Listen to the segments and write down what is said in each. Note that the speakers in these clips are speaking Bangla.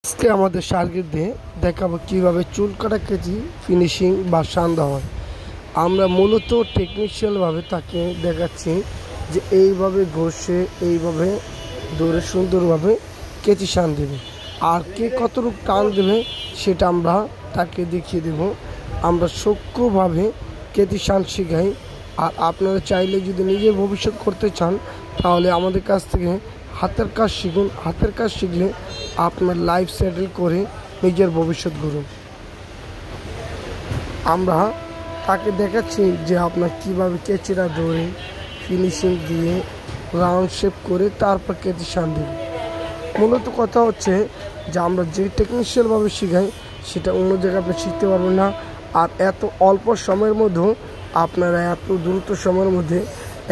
আজকে আমাদের শারীরদের দেখাবো কিভাবে চুল কাটা কেজি ফিনিশিং বা শান দেওয়া হয়। আমরা মূলত টেকনিশিয়ানভাবে তাকে দেখাচ্ছি যে এইভাবে ঘষে এইভাবে ধরে সুন্দরভাবে কেচি শান দেবে, আর কে কতটুকু টান দেবে সেটা আমরা তাকে দেখিয়ে দেব। আমরা সূক্ষ্মভাবে কেচি শান শেখাই। আর আপনারা চাইলে যদি নিজের ভবিষ্যৎ করতে চান তাহলে আমাদের কাছ থেকে হাতের কাজ শিখুন। হাতের কাজ শিখলে আপনার লাইফ সেটেল করে নিজের ভবিষ্যৎ গড়ুন। আমরা তাকে দেখাচ্ছি যে আপনার কীভাবে কেচিটা ধরে ফিনিশিং দিয়ে রাউন্ড শেপ করে তারপর কেচি শান দেবে। মূলত কথা হচ্ছে যে আমরা যে টেকনিশিয়ানভাবে শেখাই সেটা অন্য জায়গায় আপনি শিখতে পারবেন না। আর এত অল্প সময়ের মধ্যেও আপনারা এত দ্রুত সময়ের মধ্যে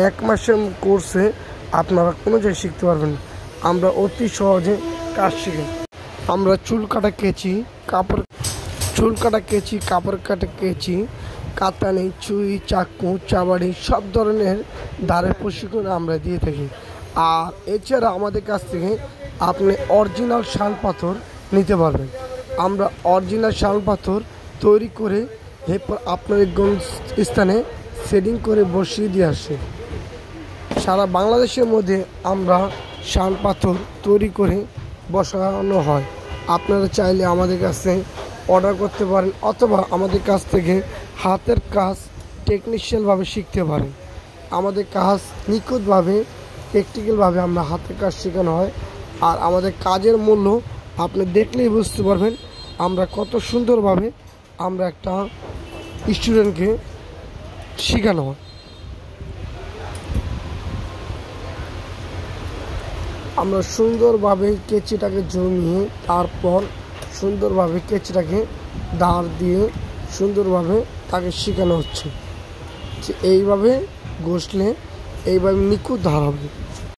1 মাসের কোর্সে আপনারা কোনো জায়গায় শিখতে পারবেন না। আমরা অতি সহজে কাজ শিখি। আমরা চুল কাটা কেচি, কাপড় কাটা কেচি, কাতানি, ছুরি, চাকু, চাবাড়ি সব ধরনের ধারের প্রশিক্ষণ আমরা দিয়ে থাকি। আর এছাড়া আমাদের কাছ থেকে আপনি অরিজিনাল শাল পাথর নিতে পারবেন। আমরা অরিজিনাল শাল পাথর তৈরি করে এরপর আপনার স্থানে সেটিং করে বসিয়ে দিয়ে আসি। সারা বাংলাদেশের মধ্যে আমরা শাল পাথর তৈরি করে বসানো হয়। আপনারা চাইলে আমাদের কাছে অর্ডার করতে পারেন অথবা আমাদের কাছ থেকে হাতের কাজ টেকনিশিয়ানভাবে শিখতে পারেন। আমাদের কাজ নিখুঁতভাবে প্র্যাকটিক্যালভাবে আমরা হাতের কাজ শেখানো হয়। আর আমাদের কাজের মূল্য আপনি দেখলেই বুঝতে পারবেন আমরা কত সুন্দরভাবে আমরা একটা স্টুডেন্টকে শেখানো হয়। আমরা সুন্দরভাবে কেচিটাকে জমিয়ে তারপর সুন্দরভাবে কেচিটাকে দাঁড় দিয়ে সুন্দরভাবে তাকে শেখানো হচ্ছে যে এইভাবে ঘষলে এইভাবে নিখুঁত ধার হবে।